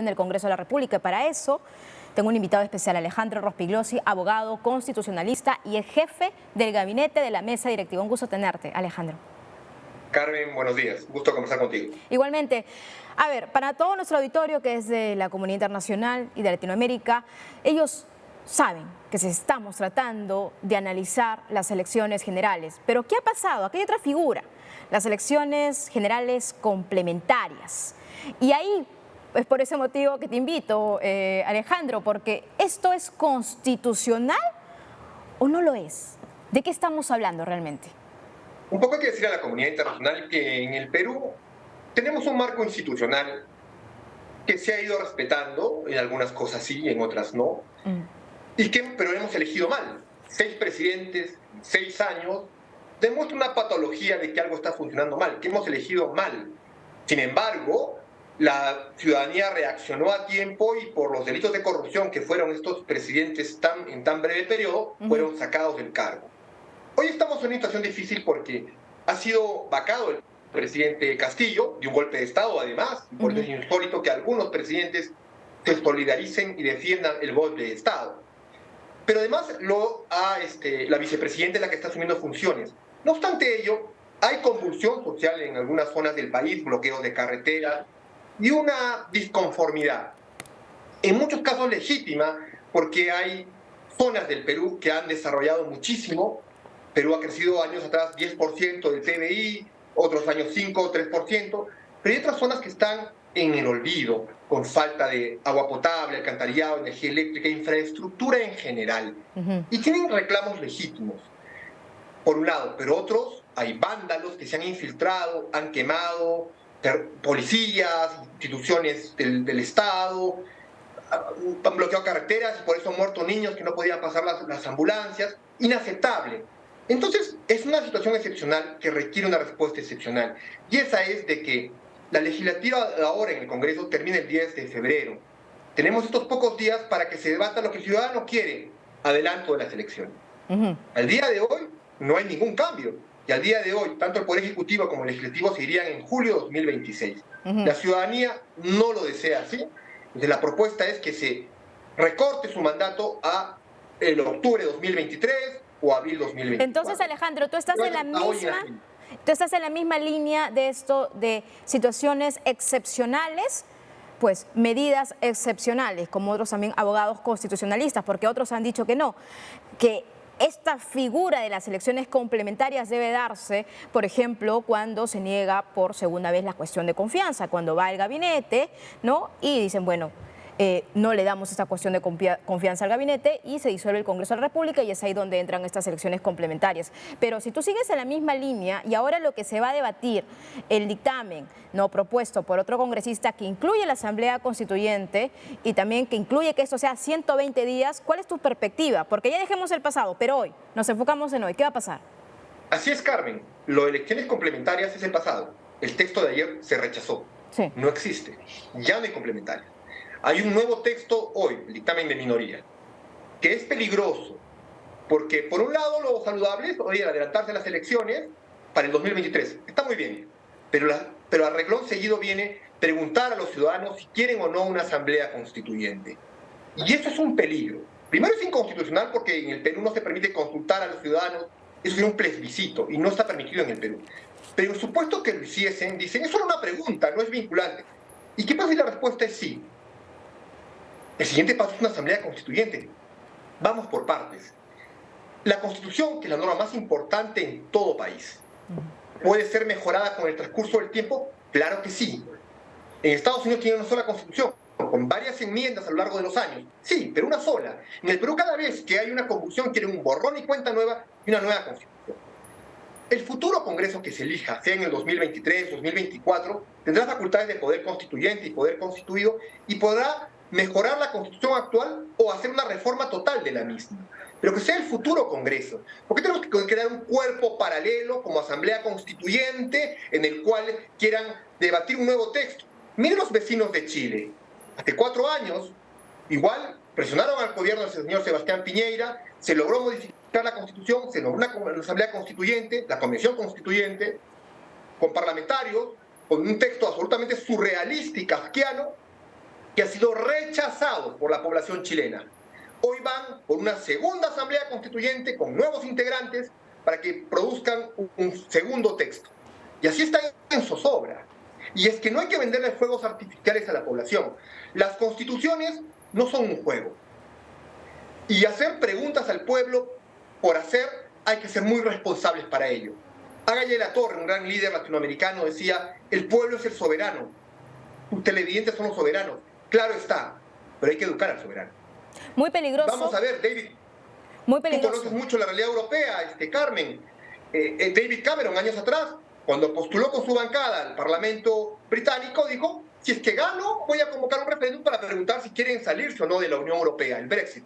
en el Congreso de la República. Para eso tengo un invitado especial, Alejandro Rospigliosi, abogado constitucionalista y el jefe del gabinete de la mesa directiva. Un gusto tenerte, Alejandro. Carmen, buenos días. Gusto conversar contigo. Igualmente. A ver, para todo nuestro auditorio que es de la comunidad internacional y de Latinoamérica, ellos saben que estamos tratando de analizar las elecciones generales. Pero ¿qué ha pasado? Aquí hay otra figura, las elecciones generales complementarias. Y ahí es por ese motivo que te invito, Alejandro, porque ¿esto es constitucional o no lo es? ¿De qué estamos hablando realmente? Un poco hay que decir a la comunidad internacional que en el Perú tenemos un marco institucional que se ha ido respetando, en algunas cosas sí, en otras no, pero hemos elegido mal. 6 presidentes, 6 años, demuestra una patología de que algo está funcionando mal, que hemos elegido mal. Sin embargo, la ciudadanía reaccionó a tiempo y por los delitos de corrupción que fueron estos presidentes en tan breve periodo, fueron sacados del cargo. Hoy estamos en una situación difícil porque ha sido vacado el presidente Castillo, de un golpe de Estado además, por eso es insólito que algunos presidentes se solidaricen y defiendan el golpe de Estado. Pero además la vicepresidenta es la que está asumiendo funciones. No obstante ello, hay convulsión social en algunas zonas del país, bloqueos de carretera y una disconformidad, en muchos casos legítima, porque hay zonas del Perú que han desarrollado muchísimo. Perú ha crecido años atrás 10% del PBI, otros años 5 o 3%, pero hay otras zonas que están en el olvido, con falta de agua potable, alcantarillado, energía eléctrica, infraestructura en general. Y tienen reclamos legítimos, por un lado, pero otros, hay vándalos que se han infiltrado, han quemado policías, instituciones del Estado, han bloqueado carreteras y por eso han muerto niños que no podían pasar las ambulancias. Inaceptable. Entonces, es una situación excepcional que requiere una respuesta excepcional. Y esa es de que la legislativa ahora en el Congreso termina el 10 de febrero. Tenemos estos pocos días para que se debata lo que el ciudadano quiere, adelanto de las elecciones. Al día de hoy no hay ningún cambio. Y al día de hoy, tanto el Poder Ejecutivo como el Legislativo se irían en julio de 2026. La ciudadanía no lo desea así. Entonces, la propuesta es que se recorte su mandato a el octubre de 2023 o abril 2024. Entonces, Alejandro, tú estás en la misma línea de esto, de situaciones excepcionales, pues medidas excepcionales, como otros también abogados constitucionalistas, porque otros han dicho que no, que esta figura de las elecciones complementarias debe darse, por ejemplo, cuando se niega por segunda vez la cuestión de confianza, cuando va el gabinete, ¿no? Y dicen, bueno, no le damos esta cuestión de confianza al gabinete y se disuelve el Congreso de la República y es ahí donde entran estas elecciones complementarias. Pero si tú sigues en la misma línea y ahora lo que se va a debatir, el dictamen no propuesto por otro congresista que incluye la Asamblea Constituyente y también que incluye que esto sea 120 días, ¿cuál es tu perspectiva? Porque ya dejemos el pasado, pero hoy, nos enfocamos en hoy. ¿Qué va a pasar? Así es, Carmen. Lo de elecciones complementarias es el pasado. El texto de ayer se rechazó. Sí. No existe. Ya no hay complementarias. Hay un nuevo texto hoy, el dictamen de minoría, que es peligroso, porque por un lado lo saludable es, oye, adelantarse las elecciones para el 2023, está muy bien, pero a reglón seguido viene preguntar a los ciudadanos si quieren o no una asamblea constituyente. Y eso es un peligro. Primero es inconstitucional porque en el Perú no se permite consultar a los ciudadanos, eso es un plebiscito y no está permitido en el Perú. Pero en supuesto que lo hiciesen, dicen, es solo una pregunta, no es vinculante. ¿Y qué pasa si la respuesta es sí? El siguiente paso es una asamblea constituyente. Vamos por partes. La Constitución, que es la norma más importante en todo país, ¿puede ser mejorada con el transcurso del tiempo? Claro que sí. En Estados Unidos tiene una sola Constitución, con varias enmiendas a lo largo de los años. Sí, pero una sola. En el Perú cada vez que hay una convulsión quieren un borrón y cuenta nueva y una nueva Constitución. El futuro Congreso que se elija, sea en el 2023, 2024, tendrá facultades de poder constituyente y poder constituido y podrá mejorar la Constitución actual o hacer una reforma total de la misma. Pero que sea el futuro Congreso. ¿Por qué tenemos que crear un cuerpo paralelo como Asamblea Constituyente en el cual quieran debatir un nuevo texto? Miren los vecinos de Chile. Hace 4 años, igual, presionaron al gobierno del señor Sebastián Piñera, se logró modificar la Constitución, se logró una Asamblea Constituyente, la Convención Constituyente, con parlamentarios, con un texto absolutamente surrealista y kafkiano, que ha sido rechazado por la población chilena. Hoy van por una segunda asamblea constituyente con nuevos integrantes para que produzcan un segundo texto. Y así están en zozobra. Y es que no hay que venderle fuegos artificiales a la población. Las constituciones no son un juego. Y hacer preguntas al pueblo por hacer, hay que ser muy responsables para ello. Agaye Latorre, un gran líder latinoamericano, decía, el pueblo es el soberano. Sus televidentes son los soberanos. Claro está, pero hay que educar al soberano. Muy peligroso. Vamos a ver, David. Muy peligroso. Tú conoces mucho la realidad europea, Carmen. David Cameron, años atrás, cuando postuló con su bancada al Parlamento británico, dijo, si es que gano, voy a convocar un referéndum para preguntar si quieren salirse o no de la Unión Europea, el Brexit.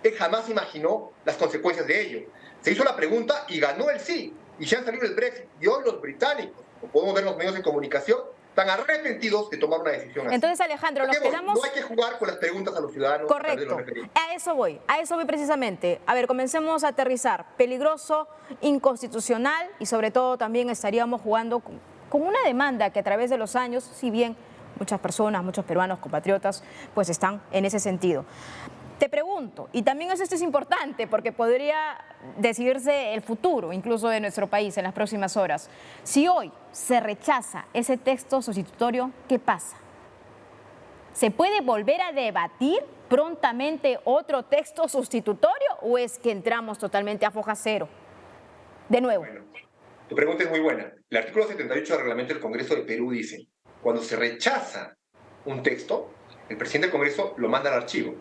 Él jamás imaginó las consecuencias de ello. Se hizo la pregunta y ganó el sí. Y se han salido del Brexit. Y hoy los británicos, como podemos ver en los medios de comunicación, están arrepentidos de tomar una decisión así. Entonces, Alejandro, nos quedamos... No hay que jugar con las preguntas a los ciudadanos. Correcto. A eso voy precisamente. A ver, comencemos a aterrizar. Peligroso, inconstitucional y sobre todo también estaríamos jugando con una demanda que a través de los años, si bien muchas personas, muchos peruanos, compatriotas, pues están en ese sentido. Te pregunto, y también esto es importante porque podría decidirse el futuro incluso de nuestro país en las próximas horas. Si hoy se rechaza ese texto sustitutorio, ¿qué pasa? ¿Se puede volver a debatir prontamente otro texto sustitutorio o es que entramos totalmente a foja cero? De nuevo. Bueno, tu pregunta es muy buena. El artículo 78 del reglamento del Congreso de Perú dice, cuando se rechaza un texto, el presidente del Congreso lo manda al archivo.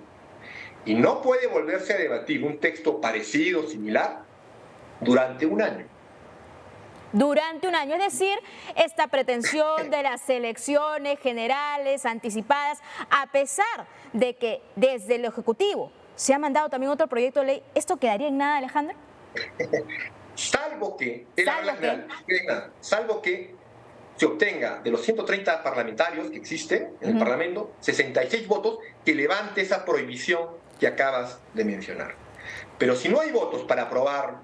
Y no puede volverse a debatir un texto parecido, similar, durante un año. Durante un año, es decir, esta pretensión de las elecciones generales anticipadas, a pesar de que desde el Ejecutivo se ha mandado también otro proyecto de ley, ¿esto quedaría en nada, Alejandro? Salvo que se obtenga de los 130 parlamentarios que existen en el Parlamento, 66 votos que levante esa prohibición que acabas de mencionar. Pero si no hay votos para aprobar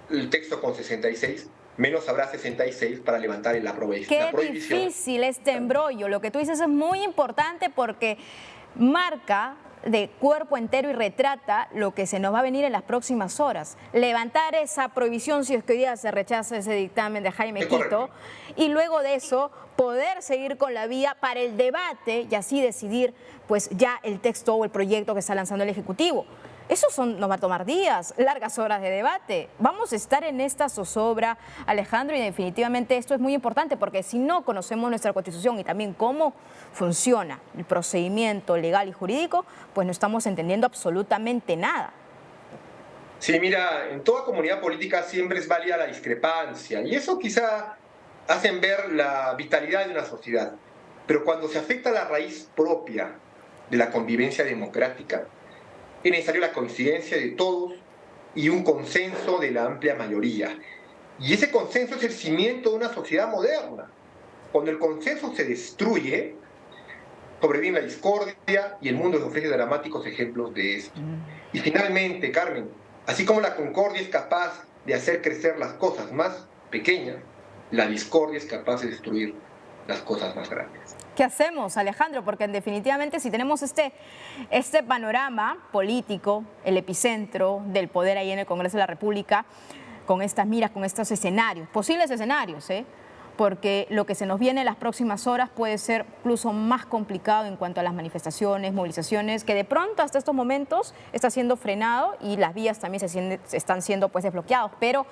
el texto con 66, menos habrá 66 para levantar la prohibición. Qué difícil este embrollo. Lo que tú dices es muy importante porque marca de cuerpo entero y retrata lo que se nos va a venir en las próximas horas. Levantar esa prohibición si es que hoy día se rechaza ese dictamen de Jaime Quito y luego de eso poder seguir con la vía para el debate y así decidir pues ya el texto o el proyecto que está lanzando el Ejecutivo. Eso nos va a tomar días, largas horas de debate. Vamos a estar en esta zozobra, Alejandro, y definitivamente esto es muy importante porque si no conocemos nuestra Constitución y también cómo funciona el procedimiento legal y jurídico, pues no estamos entendiendo absolutamente nada. Sí, mira, en toda comunidad política siempre es válida la discrepancia y eso quizá hacen ver la vitalidad de una sociedad. Pero cuando se afecta la raíz propia de la convivencia democrática, es necesaria la coincidencia de todos y un consenso de la amplia mayoría. Y ese consenso es el cimiento de una sociedad moderna. Cuando el consenso se destruye, sobreviene la discordia y el mundo nos ofrece dramáticos ejemplos de esto. Y finalmente, Carmen, así como la concordia es capaz de hacer crecer las cosas más pequeñas, la discordia es capaz de destruir las cosas más grandes. ¿Qué hacemos, Alejandro? Porque definitivamente si tenemos este panorama político, el epicentro del poder ahí en el Congreso de la República, con estas miras, con estos escenarios, posibles escenarios, porque lo que se nos viene en las próximas horas puede ser incluso más complicado en cuanto a las manifestaciones, movilizaciones, que de pronto hasta estos momentos está siendo frenado y las vías también están siendo pues desbloqueados, pero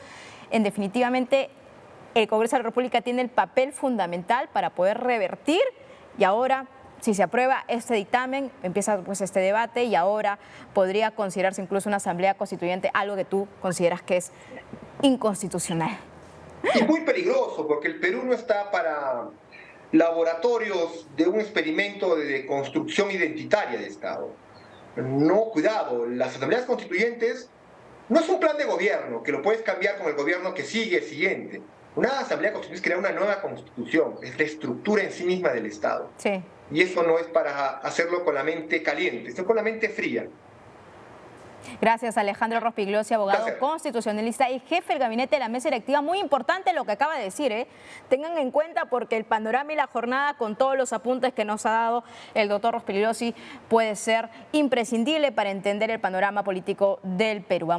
definitivamente el Congreso de la República tiene el papel fundamental para poder revertir y ahora, si se aprueba este dictamen, empieza pues este debate y ahora podría considerarse incluso una asamblea constituyente, algo que tú consideras que es inconstitucional. Y muy peligroso, porque el Perú no está para laboratorios de un experimento de construcción identitaria de Estado. No, cuidado, las asambleas constituyentes no es un plan de gobierno que lo puedes cambiar con el gobierno que sigue, siguiente. Una asamblea constituyente es crear una nueva constitución, es la estructura en sí misma del Estado. Sí. Y eso no es para hacerlo con la mente caliente, sino con la mente fría. Gracias, Alejandro Rospigliosi, abogado Gracias. constitucionalista y jefe del gabinete de la mesa directiva. Muy importante lo que acaba de decir, ¿eh? Tengan en cuenta porque el panorama y la jornada, con todos los apuntes que nos ha dado el doctor Rospigliosi, puede ser imprescindible para entender el panorama político del Perú.